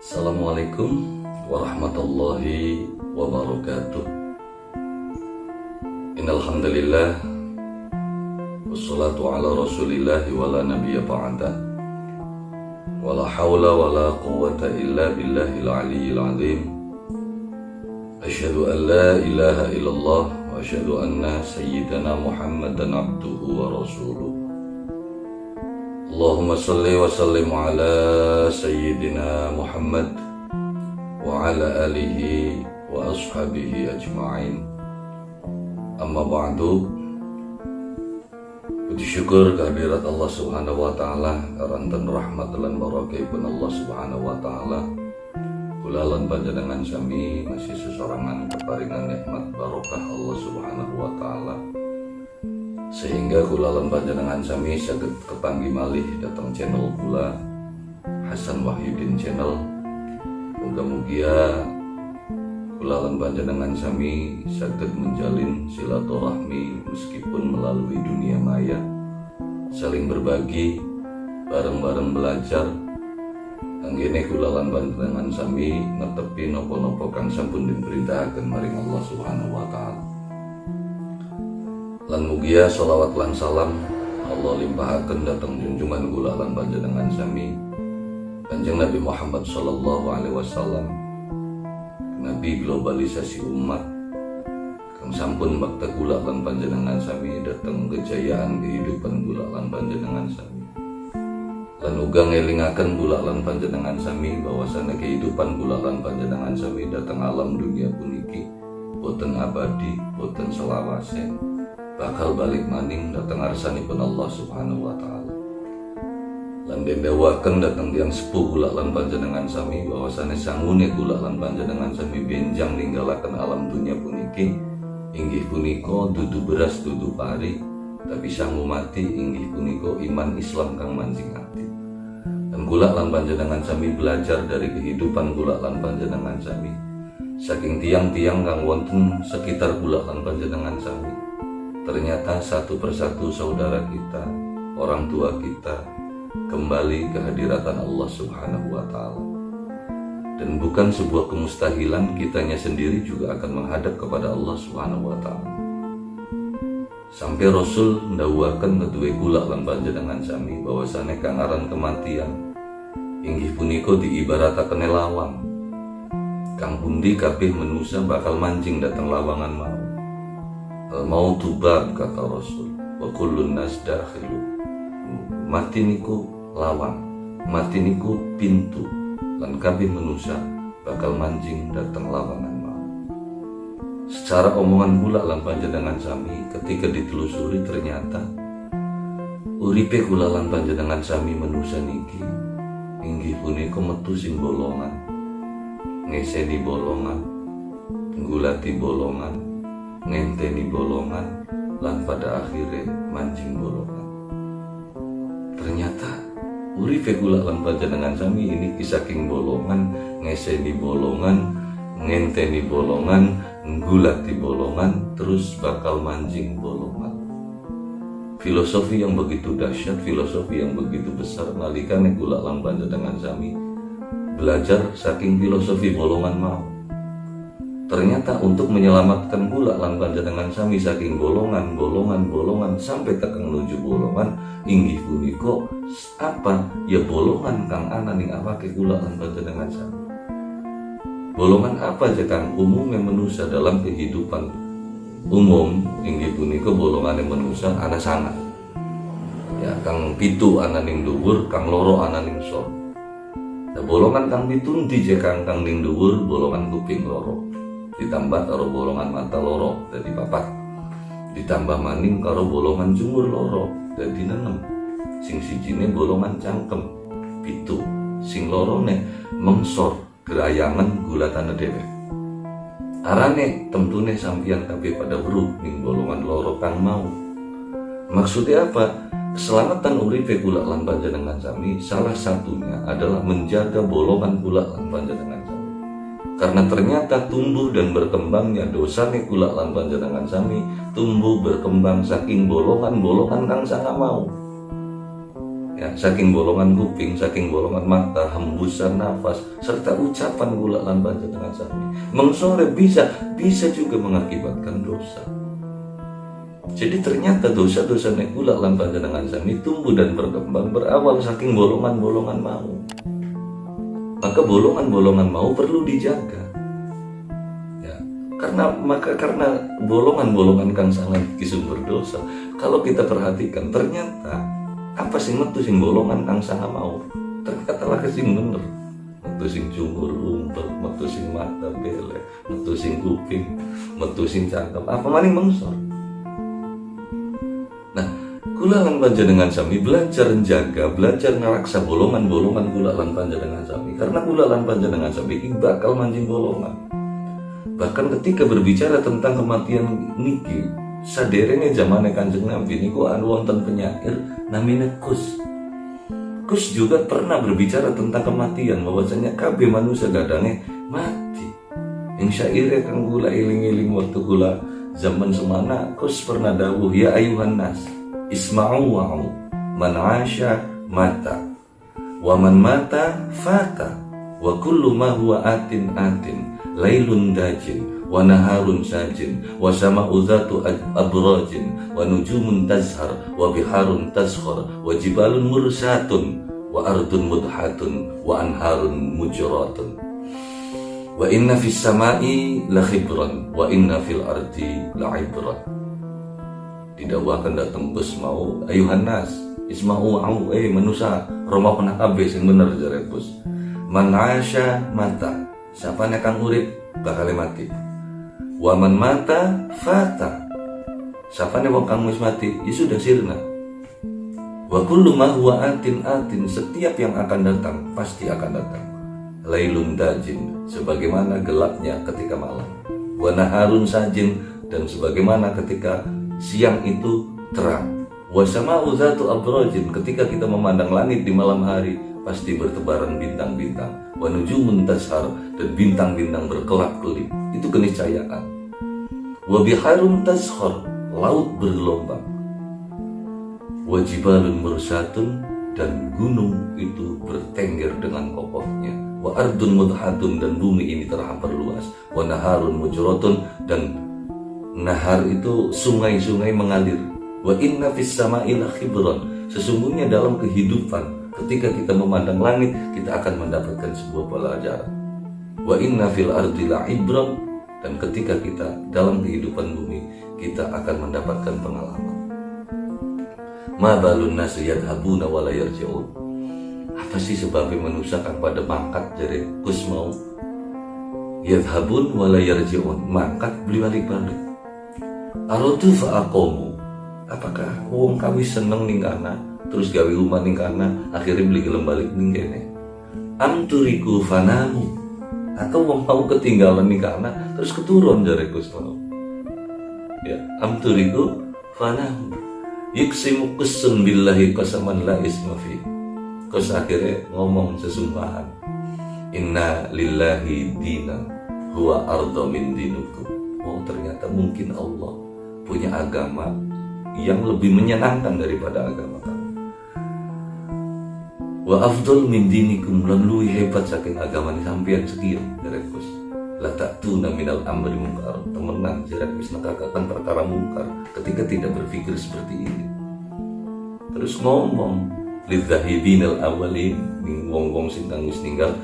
Assalamualaikum warahmatullahi wabarakatuh. Innalhamdulillah wassalatu ala rasulillah wala nabiyya ba'da. Wala hawla wala quwwata illa billahil aliyyil azim. Asyhadu an la ilaha illallah wa asyhadu anna sayyidana Muhammadan abduhu wa rasuluh. Allahumma salli wa sallim ala sayyidina Muhammad wa ala alihi wa ashabihi ajma'in. Amma ba'du. Puji syukur kehadirat Allah subhanahu wa ta'ala, karantan rahmat lan barakahipun Allah subhanahu wa ta'ala. Kulalan panjenengan sami masih sesorangan keparingan nikmat barokah Allah subhanahu wa ta'ala, sehingga kulalan panjenengan sami saged kepanggi malih datang channel kula Hasan Wahyudin Channel. Muga-mugia kulalan panjenengan sami saged menjalin silaturahmi meskipun melalui dunia maya, saling berbagi, bareng-bareng belajar. Anggene kulalan panjenengan sami netepi napa-napa kang sampun diperintahkan maring Allah subhanahu wa ta'ala. Lan mugia sholawat lan salam Allah limpahaken datang junjungan kula lan panjenengan sami Kanjeng Nabi Muhammad sallallahu alaihi wasallam, Nabi globalisasi umat kang sampun bakta kula lan panjenengan sami datang kejayaan kehidupan kula lan panjenengan sami. Lan uga ngelingaken kula lan panjenengan sami bahwasana kehidupan kula lan panjenengan sami datang alam dunia puniki boten abadi, boten selawase, bakal balik maning datang arsanipun Allah subhanahu wa ta'ala. Lan dendewaken datang tiang sepuh kula lan panjenengan sami bahwasane sangune kula lan panjenengan sami benjang ninggalaken alam dunia puniki inggih punika dudu beras dudu pari, tapi sangu mati inggih punika iman Islam kang mancing ati. Dan kula lan panjenengan sami belajar dari kehidupan kula lan panjenengan sami saking tiang-tiang kang wonten sekitar kula lan panjenengan sami. Ternyata satu persatu saudara kita, orang tua kita kembali ke hadiratan Allah subhanahu wa ta'ala. Dan bukan sebuah kemustahilan kitanya sendiri juga akan menghadap kepada Allah subhanahu wa ta'ala. Sampai Rasul ndawuhaken keduwe kula lan panjenengan sami bahwasane kangaran kematian inggih punika diibarataken lawang kang pundi kabeh manusia bakal mancing datang lawangan mau. Al-mautu bab, kata Rasul, wa kullun nas dakhilu. Mati niku lawang, mati niku pintu, lan kabeh manusia bakal mancing datang lawangan mau. Secara omongan kula lan panjenengan sami ketika ditelusuri ternyata uripe kula lan panjenengan sami manusia niki inggih punika metu sing bolongan, ngeseni bolongan, nggulati bolongan, ngenteni bolongan, lan pada akhirnya mancing bolongan. Ternyata uripe kula lan panjenengan sami ini saking bolongan, ngeseni bolongan, ngenteni bolongan, nggulati bolongan, terus bakal mancing bolongan. Filosofi yang begitu dahsyat, filosofi yang begitu besar nalikane kula lan panjenengan sami belajar saking filosofi bolongan mau. Ternyata untuk menyelamatkan kula lan panjenengan sami saking bolongan sampai tekan menuju bolongan inggih punika apa? Ya bolongan kang ana ning awake kula lan panjenengan sami. Bolongan apa aja kang umumnya manusia dalam kehidupan umum inggih punika bolongane manusia ana sangat. Ya kang pitu ana ning dhuwur, kang loro ana ning sor. Nah, bolongan kang pitu ndi je kang ning dhuwur bolongan kuping loro, ditambah karo bolongan mata loro dadi papat, ditambah maning karo bolongan jumur loro dadi 6, sing sijine bolongan cangkem pitu, sing lorone mengsor gerayangan gulatane dhewe. Arane temtune sampeyan kabeh pada weruh ning bolongan loro kang mau. Maksudnya apa? Keselamatan uripe kula lan panjenengan sami salah satunya adalah menjaga bolongan kula lan panjenengan sami. Karena ternyata tumbuh dan berkembangnya dosane kula lan panjenengan sami tumbuh berkembang saking bolongan-bolongan kang sanga mau. Ya, saking bolongan kuping, saking bolongan mata, hembusan nafas, serta ucapan kula lan panjenengan sami. Mengsore bisa juga mengakibatkan dosa. Jadi ternyata dosa-dosa kula lan panjenengan sami tumbuh dan berkembang berawal saking bolongan-bolongan mau. Maka bolongan-bolongan mau perlu dijaga. Ya, karena bolongan-bolongan kang sangat sumber dosa. Kalau kita perhatikan ternyata apa sih metu sing bolongan kang sangat mau? Ternyata lah sing bener. Metu sing cungur umpel, metu sing mata belek, metu sing kuping, metu sing cangkem. Apa maning mengsor? Nah, kula lan panjenengan sami belajar menjaga, belajar naraksa bolongan-bolongan kula lan panjenengan sami. Karena kula lan panjenengan sami iki bakal mancing bolongan. Bahkan ketika berbicara tentang kematian niki, saderenge zamane Kanjeng Nabi niku wonten penyair namanya Kus. Kus juga pernah berbicara tentang kematian, bahwasanya kabeh manusia gadange mati. Ing syaire kang kula eling-eling waktu kula zaman semana, Kus pernah dawuh, ya ayuhan nas isma'u wa'u man 'asya mata wa man mata fata wa kullu ma huwa atin lailun dajin wa naharun sajin wa sama'u dhatu abrajin wa nujumun tazhar wa biharun tazkhar wa jibalun mursatun wa ardun mudhatun wa anharun mujratun wa inna fis sama'i la khibran wa inna fil ardi la ibran. Didawahkan datang Gus mau ayuhan nas isma'u au manusia roma pernah kabeh sing bener jare Gus. Man 'asya mata, sapane kang urip bakal mati. Wa man mata fata, sapane wong kang wis mati ya sudah sirna. Wa kullu ma huwa atin, setiap yang akan datang pasti akan datang. Lailun dajin, sebagaimana gelapnya ketika malam. Wa naharun sajin, dan sebagaimana ketika siang itu terang. Wa sama'u dhatu abrajin, ketika kita memandang langit di malam hari pasti bertebaran bintang-bintang. Wa nujumun tashar, dan bintang-bintang berkelap-kelip. Itu keniscayaan. Wa biharun tashar, laut bergelombang. Wa jibalun mursatun, dan gunung itu bertengger dengan kokohnya. Wa ardun mudhatun, dan bumi ini terhampar luas. Wa naharun mujratun, dan nahar itu sungai-sungai mengalir. Wa inna fis sama'i la khibran, sesungguhnya dalam kehidupan ketika kita memandang langit kita akan mendapatkan sebuah pelajaran. Wa inna fil ardi la ibran, dan ketika kita dalam kehidupan bumi kita akan mendapatkan pengalaman. Ma balun nasi yadhabuna wa la yarji'un, apa sih sebabnya manusia kan pada mangkat jadi Gus mau yadhabun wa la yarji'un, mangkat beli balik-balik. Aradu fa'aqomu, apakah wong kawis seneng ning kana terus gawe rumah ning kana akhirnya beli gelem balik ning kene? Am turiku fanamu, atau wong mau ketinggalan ning kana terus keturun jare Gus mau. Ya, am turiku fanamu. Yuksimu qussun billahi qasaman la isma fi. Kus akhirnya ngomong sesungguhan, inna lillahi dinan huwa arda min dinukum. Oh, ternyata mungkin Allah punya agama yang lebih menyenangkan daripada agama kamu. Wa afdal min dinikum, lan luwih hebat saking agama ini sampeyan sekian dari Gus. La ta'tuna minal amri munkar, temenan jarak wis nekakaken perkara mungkar ketika tidak berpikir seperti ini. Terus ngomong lidzahibinal awalin, wong-wong sing wis ninggal,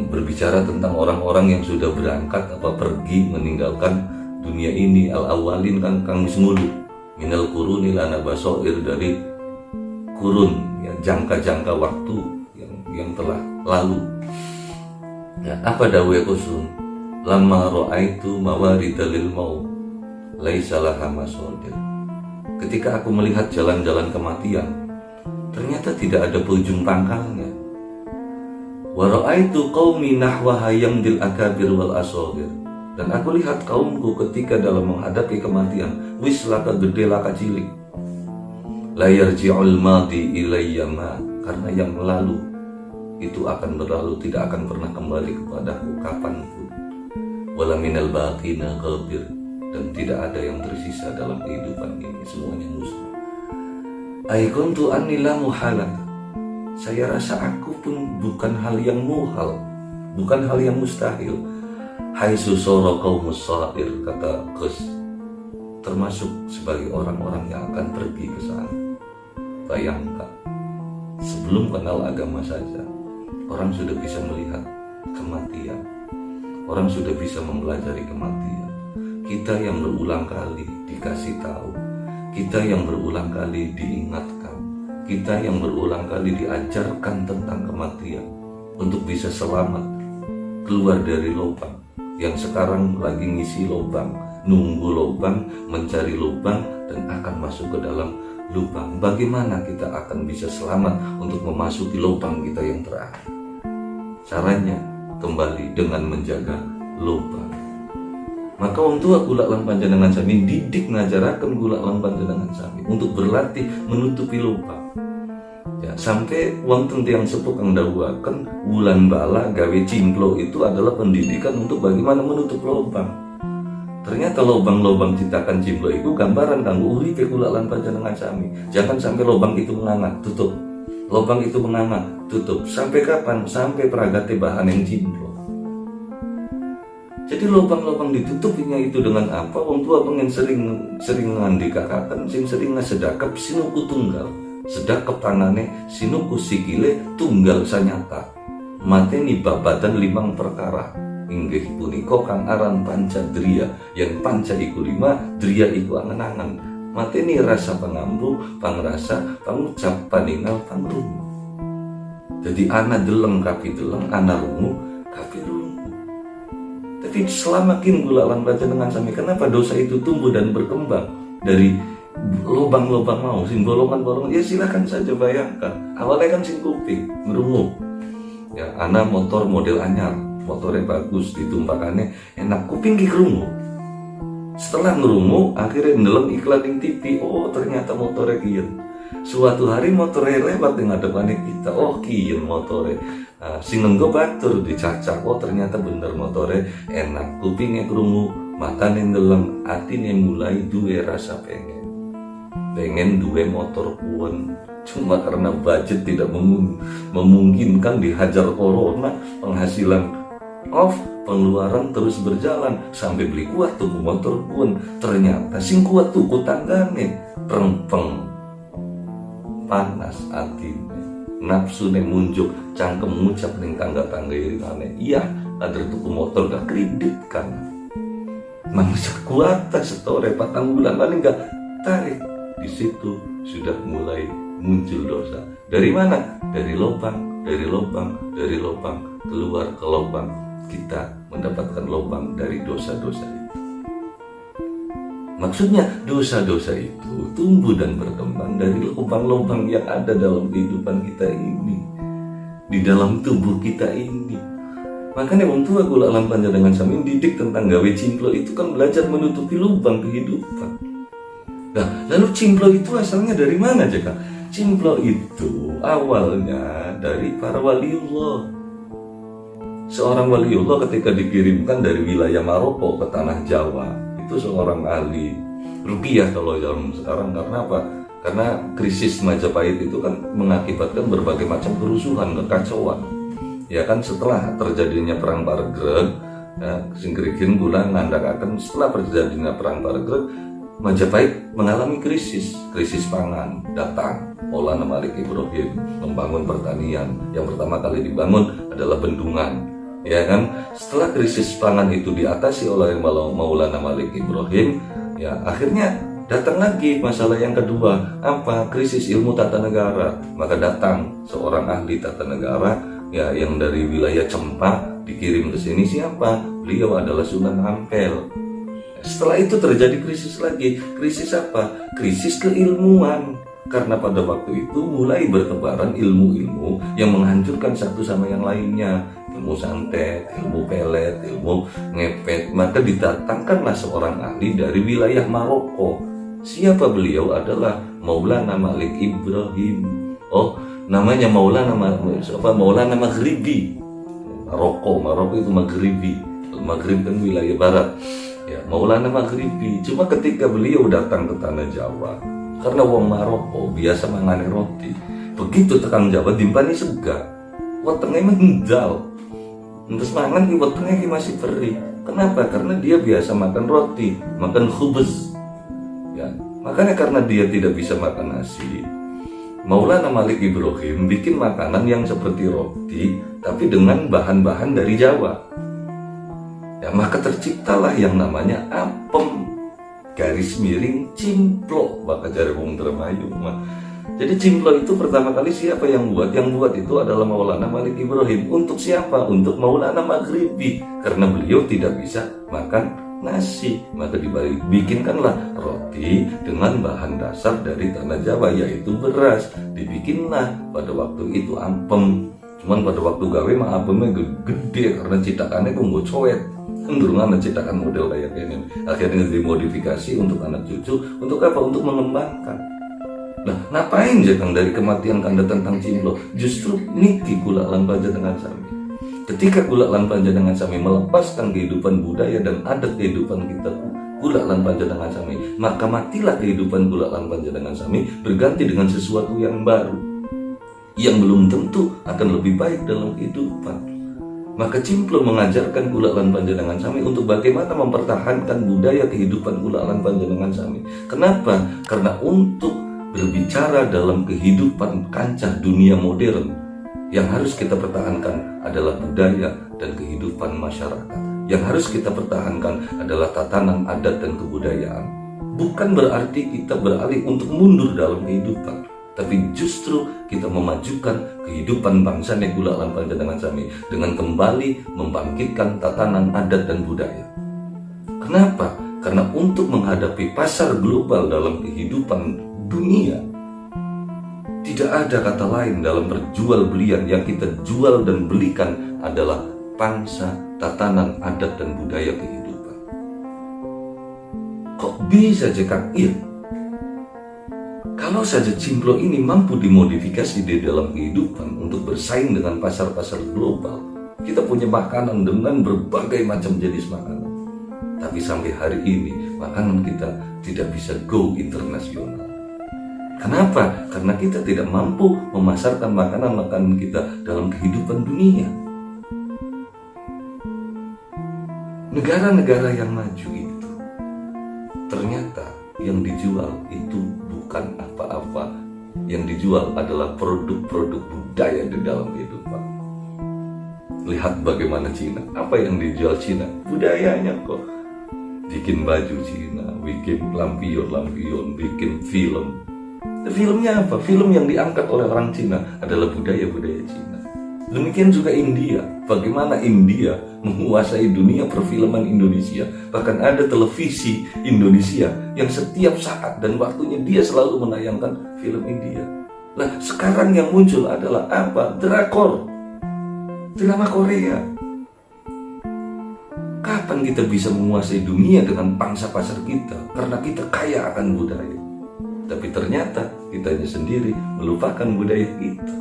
berbicara tentang orang-orang yang sudah berangkat apa pergi meninggalkan dunia ini, al-awalin kang wis ngulu, minal quruni lana basoir, dari kurun ya, jangka-jangka waktu yang telah lalu. Ya, apa dawuhe Qusun? Lamma ra'aitu mawaridal maut laisa laha masodir. Ketika aku melihat jalan-jalan kematian, ternyata tidak ada ujung pangkalnya. Wa ra'aitu qaumi nahwa yamdil akabir wal asagir, dan aku lihat kaumku ketika dalam menghadapi kematian wis laka gede laka cilik. La yarji'ul madi ilayya ma, karena yang lalu itu akan berlalu, tidak akan pernah kembali kepadaku kapanpun. Wala minal baqina ghafir, dan tidak ada yang tersisa dalam kehidupan ini, semuanya musnah. Ai kuntu anni la muhalat, saya rasa aku pun bukan hal yang muhal, bukan hal yang mustahil. Haitsu sara qaumus sa'ir, kata Gus, termasuk sebagai orang-orang yang akan pergi ke sana. Bayangkan, sebelum kenal agama saja, orang sudah bisa melihat kematian, orang sudah bisa mempelajari kematian. Kita yang berulang kali dikasih tahu, kita yang berulang kali diingatkan, kita yang berulang kali diajarkan tentang kematian untuk bisa selamat keluar dari lubang. Yang sekarang lagi ngisi lubang, nunggu lubang, mencari lubang, dan akan masuk ke dalam lubang. Bagaimana kita akan bisa selamat untuk memasuki lubang kita yang terakhir? Caranya kembali dengan menjaga lubang. Maka wong tua gula lan panjenengan sami didik ngajaraken gula lan panjenengan sami untuk berlatih menutupi lubang. Ya, sampai wonten tiyang sepuh kang dawuhaken wulan bala gawe cimplo itu adalah pendidikan untuk bagaimana menutup lubang. Ternyata lubang-lubang citakan cimplo itu gambaran kanggo uripe kula lan panjenengan sami. Jangan sampai lubang itu menganga, tutup. Lubang itu menganga, tutup. Sampai kapan? Sampai peragate bahan yang cimplo. Jadi lubang-lubang ditutupinya itu dengan apa? Wong tua pengen sering ngandikaken sing sering ngesedakep sinuku tunggal. Sedakep tangane sinuku sikile tunggal sanyata. Mateni babadan 5 perkara. Inggih punika kang aran pancadriya, yang panca iku 5, driya iku angen-angen. Mateni rasa pangampu, pangrasa, pangucap, paningal, pangrungu. Jadi ana deleng kapi deleng, ana rungu kapi rungu. Tapi selama kin gula lan panjenengan sami, kenapa dosa itu tumbuh dan berkembang dari lubang-lubang mau sing bolongan-bolongan? Ya silakan saja bayangkan. Awalnya kan sing kuping ngrungu. Ya, ana motor model anyar, motornya bagus, ditumpakannya enak, kuping ki krungu. Setelah ngerungu, akhirnya ndeleng iklan ning TV, oh ternyata motornya kieu. Suatu hari motornya lewat di ngadepane kita, oh kieu motornya. Sing nggo batur dicacak, oh ternyata bener motornya enak, kupingnya krungu, matane ndeleng, atine mulai duwe rasa pengen duwe motor puan. Cuma karena budget tidak memungkinkan, dihajar corona, penghasilan off, pengeluaran terus berjalan, sampai beli kuat tuku motor pun. Ternyata sing kuat tuku tanggane prengpeng, panas atine, nafsune munjuk, cangkem ngucap ning tangga-tangga irane. Iya, ada tuku motor gak kredit kan. Manusia kuat setore 4 bulan paling gak tarik. Di situ sudah mulai muncul dosa. Dari mana? Dari lubang, dari lubang, dari lubang, keluar ke lubang. Kita mendapatkan lubang dari dosa-dosa itu. Maksudnya dosa-dosa itu tumbuh dan berkembang dari lubang-lubang yang ada dalam kehidupan kita ini, di dalam tubuh kita ini. Makanya wong tua kula lan panjenengan sami didik tentang gawe cimplo itu kan belajar menutupi lubang kehidupan. Nah, lalu cimplo itu asalnya dari mana, Jaka? Cimplo itu awalnya dari para waliullah. Seorang waliullah ketika dikirimkan dari wilayah Maroko ke tanah Jawa, itu seorang ahli rupiah kalau zaman sekarang. Karena apa? Karena krisis Majapahit itu kan mengakibatkan berbagai macam kerusuhan, kekacauan. Ya kan, setelah terjadinya perang Paregreg, ya, singkrikin gula ngandakaken setelah terjadinya perang Paregreg, Majapahit mengalami krisis pangan. Datang Maulana Malik Ibrahim membangun pertanian. Yang pertama kali dibangun adalah bendungan, ya kan. Setelah krisis pangan itu diatasi oleh Maulana Malik Ibrahim, ya akhirnya datang lagi masalah yang kedua, apa? Krisis ilmu tata negara. Maka datang seorang ahli tata negara, ya, yang dari wilayah Cempa dikirim ke sini. Siapa? Beliau adalah Sunan Ampel. Setelah itu terjadi krisis lagi. Krisis apa? Krisis keilmuan. Karena pada waktu itu mulai bertebaran ilmu-ilmu yang menghancurkan satu sama yang lainnya. Ilmu santet, ilmu pelet, ilmu ngepet. Maka didatangkanlah seorang ahli dari wilayah Maroko. Siapa beliau? Adalah Maulana Malik Ibrahim. Oh, namanya Maulana Maghribi. Maroko itu Maghribi. Maghrib kan wilayah barat. Ya, Maulana Maghribi. Cuma ketika beliau datang ke tanah Jawa, karena wong Maroko biasa mangane roti. Begitu tekan Jawa dimpani sega. Wetenge menjal. Terus mangan ki wetenge ki masih perih. Kenapa? Karena dia biasa makan roti, makan khubz. Ya, makanya karena dia tidak bisa makan nasi, Maulana Malik Ibrahim bikin makanan yang seperti roti, tapi dengan bahan-bahan dari Jawa. Ya, maka terciptalah yang namanya apem garis miring cimplo, bakal cari wong Dermayu. Jadi cimplo itu pertama kali siapa yang buat? Yang buat itu adalah Maulana Malik Ibrahim. Untuk siapa? Untuk Maulana Maghribi. Karena beliau tidak bisa makan nasi, maka dibikinkanlah roti dengan bahan dasar dari tanah Jawa, yaitu beras. Dibikinlah pada waktu itu ampem. Cuman pada waktu gawe mah ampemnya gede karena citakannya kok coet. Durungan citakan model kayak ini. Akhirnya dimodifikasi untuk anak cucu. Untuk apa? Untuk mengembangkan. Nah, ngapain Kang dari kematian Kanda tentang cimplo? Justru niki gula lan panjenengan sami. Ketika gula lan panjenengan sami melepaskan kehidupan budaya dan adat kehidupan kita gula lan panjenengan sami, maka matilah kehidupan gula lan panjenengan sami berganti dengan sesuatu yang baru, yang belum tentu akan lebih baik dalam kehidupan. Maka cimplo mengajarkan gula lan panjenengan sami untuk bagaimana mempertahankan budaya kehidupan gula lan panjenengan sami. Kenapa? Karena untuk berbicara dalam kehidupan kancah dunia modern, yang harus kita pertahankan adalah budaya dan kehidupan masyarakat. Yang harus kita pertahankan adalah tatanan adat dan kebudayaan. Bukan berarti kita beralih untuk mundur dalam kehidupan, tapi justru kita memajukan kehidupan bangsa Negula lan panjenengan sami dengan kembali membangkitkan tatanan adat dan budaya. Kenapa? Karena untuk menghadapi pasar global dalam kehidupan dunia, tidak ada kata lain dalam berjual belian. Yang kita jual dan belikan adalah bangsa, tatanan adat dan budaya kehidupan. Kok bisa Kang? Iya, kalau saja cimplo ini mampu dimodifikasi di dalam kehidupan untuk bersaing dengan pasar-pasar global, kita punya makanan dengan berbagai macam jenis makanan. Tapi sampai hari ini makanan kita tidak bisa go internasional. Kenapa? Karena kita tidak mampu memasarkan makanan-makanan kita dalam kehidupan dunia. Negara-negara yang maju itu, ternyata yang dijual itu bukan apa-apa. Yang dijual adalah produk-produk budaya di dalam kehidupan. Lihat bagaimana Cina. Apa yang dijual Cina? Budayanya kok. Bikin baju Cina, bikin lampion, bikin film. Filmnya apa? Film yang diangkat oleh orang Cina adalah budaya-budaya Cina. Demikian juga India. Bagaimana India menguasai dunia perfilman Indonesia. Bahkan ada televisi Indonesia yang setiap saat dan waktunya dia selalu menayangkan film India. Nah, sekarang yang muncul adalah apa? Drakor, drama Korea. Kapan kita bisa menguasai dunia dengan pangsa pasar kita? Karena kita kaya akan budaya. Tapi ternyata kitanya sendiri melupakan budaya kita.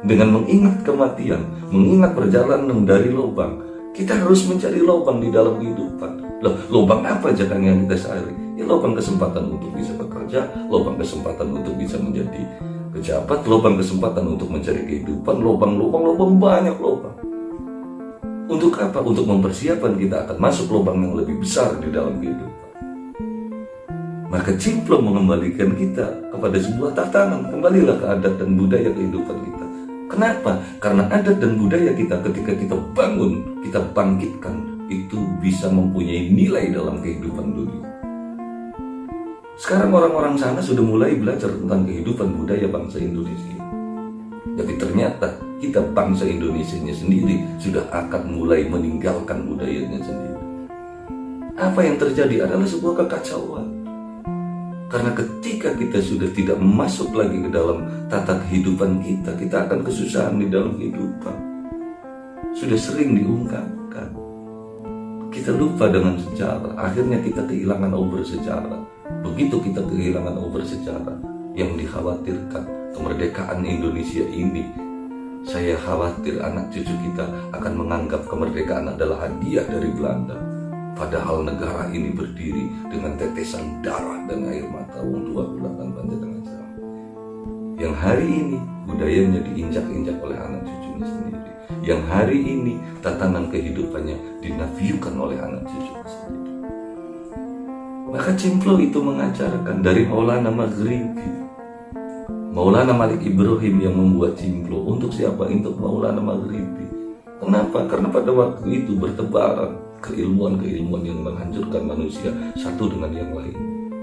Dengan mengingat kematian, mengingat perjalanan dari lubang, kita harus mencari lubang di dalam kehidupan. Loh, lubang apa Kang yang kita cari? Ya, lubang kesempatan untuk bisa bekerja, lubang kesempatan untuk bisa menjadi pejabat, lubang kesempatan untuk mencari kehidupan, lubang banyak lubang. Untuk apa? Untuk mempersiapkan kita akan masuk lubang yang lebih besar di dalam kehidupan. Maka cimplo mengembalikan kita kepada sebuah tatanan. Kembalilah ke adat dan budaya kehidupan kita. Kenapa? Karena adat dan budaya kita ketika kita bangun, kita bangkitkan, itu bisa mempunyai nilai dalam kehidupan dunia. Sekarang orang-orang sana sudah mulai belajar tentang kehidupan budaya bangsa Indonesia. Tapi ternyata kita bangsa Indonesianya sendiri sudah akan mulai meninggalkan budayanya sendiri. Apa yang terjadi adalah sebuah kekacauan. Karena ketika kita sudah tidak masuk lagi ke dalam tata kehidupan kita, kita akan kesusahan di dalam kehidupan. Sudah sering diungkapkan. Kita lupa dengan sejarah, akhirnya kita kehilangan obor sejarah. Begitu kita kehilangan obor sejarah, yang dikhawatirkan kemerdekaan Indonesia ini. Saya khawatir anak cucu kita akan menganggap kemerdekaan adalah hadiah dari Belanda. Padahal negara ini berdiri dengan tetesan darah dan air mata wong tua kulakan Panjang Sam. Yang hari ini budayanya diinjak-injak oleh anak cucunya sendiri. Yang hari ini tatanan kehidupannya dinafikan oleh anak cucunya sendiri. Maka Cimplo itu mengajarkan dari Maulana Maghribi, Maulana Malik Ibrahim yang membuat Cimplo. Untuk siapa? Untuk Maulana Maghribi. Kenapa? Karena pada waktu itu bertebaran keilmuan-keilmuan yang menghancurkan manusia satu dengan yang lain.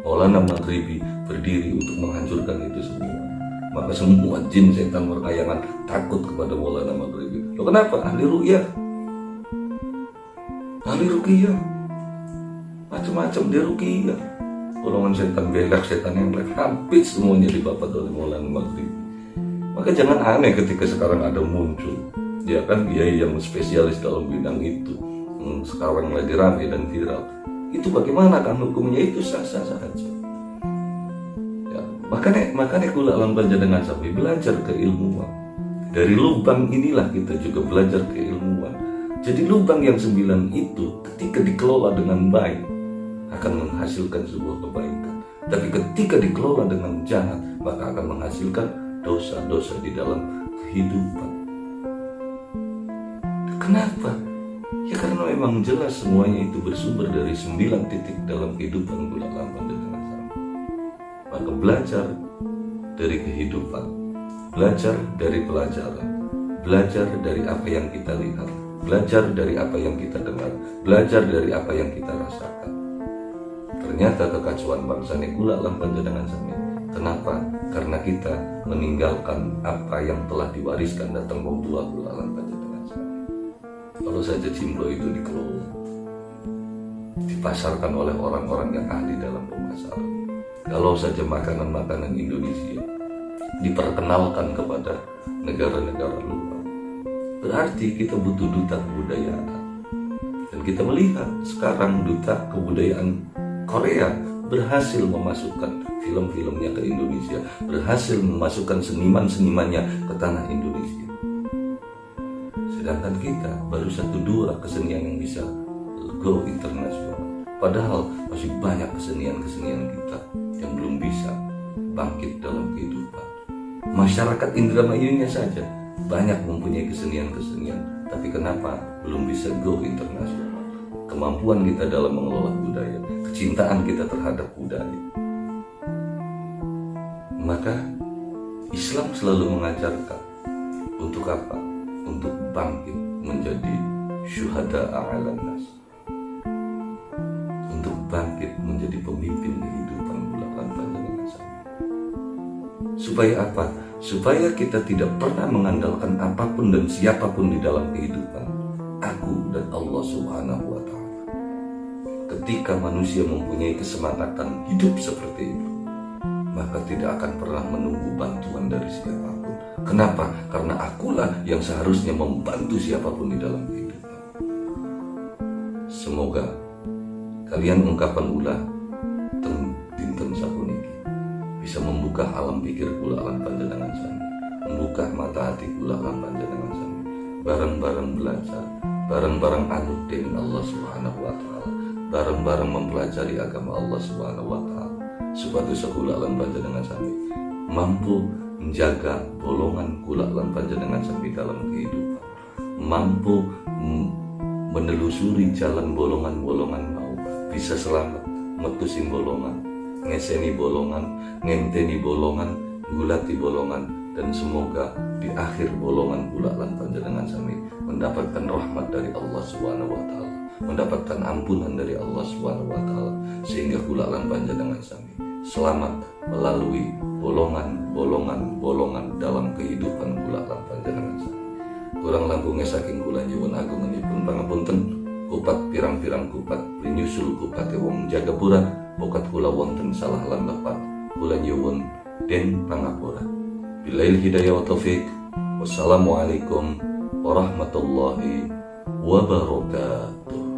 Maulana Maghribi berdiri untuk menghancurkan itu semua. Maka semua jin, setan, berkayangan takut kepada Maulana Maghribi. Loh kenapa? Ahli ruqyah, ahli ruqyah, macam-macam dia ruqyah. Golongan setan belak, setan yang belak, hampir semuanya dibabat oleh Maulana Maghribi. Maka jangan aneh ketika sekarang ada muncul, ya kan, kiai yang spesialis dalam bidang itu, sekarang lagi ramai dan viral. Itu bagaimana kan hukumnya? Itu sah-sah saja. Ya, makanya kula alam Panjenengan sampai belajar keilmuan. Dari lubang inilah kita juga belajar keilmuan. Jadi lubang yang 9 itu ketika dikelola dengan baik akan menghasilkan sebuah kebaikan. Tapi ketika dikelola dengan jahat, maka akan menghasilkan dosa-dosa di dalam kehidupan. Kenapa? Ya karena memang jelas semuanya itu bersumber dari 9 titik dalam kehidupan kula alam Panjenengan sama. Maka belajar dari kehidupan, belajar dari pelajaran, belajar dari apa yang kita lihat, belajar dari apa yang kita dengar, belajar dari apa yang kita rasakan. Ternyata kekacauan bangsa ini kula alam Panjenengan sami. Kenapa? Karena kita meninggalkan apa yang telah diwariskan datang wong tua kula alam Panjenengan sami. Kalau saja Cimplo itu dikelola, dipasarkan oleh orang-orang yang ahli dalam pemasaran. Kalau saja makanan-makanan Indonesia diperkenalkan kepada negara-negara luar, berarti kita butuh duta kebudayaan. Dan kita melihat sekarang duta kebudayaan Korea berhasil memasukkan film-filmnya ke Indonesia, berhasil memasukkan seniman-senimannya ke tanah Indonesia. Sedangkan kita baru 1-2 kesenian yang bisa go internasional. Padahal masih banyak kesenian-kesenian kita yang belum bisa bangkit dalam kehidupan. Masyarakat Indramayunya saja banyak mempunyai kesenian-kesenian, tapi kenapa belum bisa go internasional? Kemampuan kita dalam mengelola budaya, kecintaan kita terhadap budaya. Maka Islam selalu mengajarkan untuk apa? Untuk bangkit menjadi syuhada a'lan nas, untuk bangkit menjadi pemimpin kehidupan bulakan Panjenengan sami. Supaya apa? Supaya kita tidak pernah mengandalkan apapun dan siapapun di dalam kehidupan, aku dan Allah Subhanahu wa Ta'ala. Ketika manusia mempunyai kesemangatan hidup seperti itu, maka tidak akan pernah menunggu bantuan dari siapapun. Kenapa? Karena akulah yang seharusnya membantu siapapun di dalam kehidupan. Semoga kalian ungkapan ulah dinten sapuniki bisa membuka alam pikir kula alam Panjenengan sami, membuka mata hati kula alam Panjenengan sami, bareng-bareng belajar, bareng-bareng anut dengan Allah Subhanahu wa Ta'ala, bareng-bareng mempelajari agama Allah Subhanahu wa Ta'ala, supaya sekula alam Panjenengan sami mampu menjaga bolongan kula alam Panjenengan sami dalam kehidupan, mampu menelusuri jalan bolongan-bolongan mau bisa selamat metusin bolongan, ngeseni bolongan, ngenteni bolongan, gulati bolongan, dan semoga di akhir bolongan kula alam Panjenengan sami mendapatkan rahmat dari Allah Subhanahu wa Ta'ala, mendapatkan ampunan dari Allah Subhanahu wa Ta'ala, sehingga kula alam Panjenengan sami selamat melalui bolongan dalam kehidupan kula alam Panjenengan sami. Kurang langkungnya saking kula nyuwun agung nyuwun pangapunten, kupat pirang-pirang kupat nyusul kupate wong Jagapura, bokat kula wonten salah lan lepat, kula nyuwun den pangapura. Billail hidayah wa taufik. Wassalamualaikum warahmatullahi wabarakatuh.